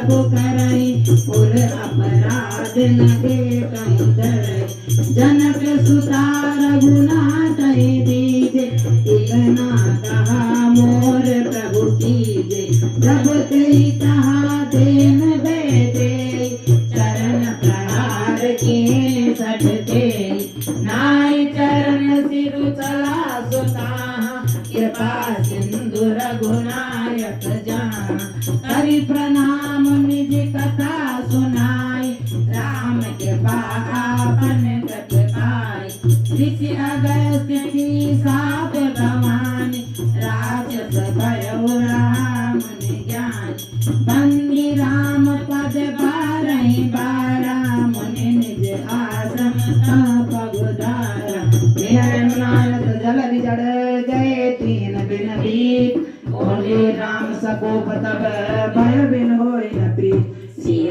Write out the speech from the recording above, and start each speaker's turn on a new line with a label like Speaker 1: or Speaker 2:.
Speaker 1: प्रभु करई पुर अपराध लगे कमुदर जनक सुता रघुनाथ दीजे इतना कहा मोर प्रभु कीजे जब तेई कहा देन बेदे चरण प्रहार किए सटते नाई चरण सिरु चला सुता कृपा सिंधु रघुनायक जान करि प्रणाम निज कथा सुनाई राम कृपा आपन कट पाई ऋषि अगस्त्य की साप भवानी राजस भयो राम ज्ञान बंदी राम पद बारहि बारा मुनि निज आश्रम पगुधारा नारद जल जड़ गए तीन बिन बीत बोले राम सको तब भय बिन होय न प्रीत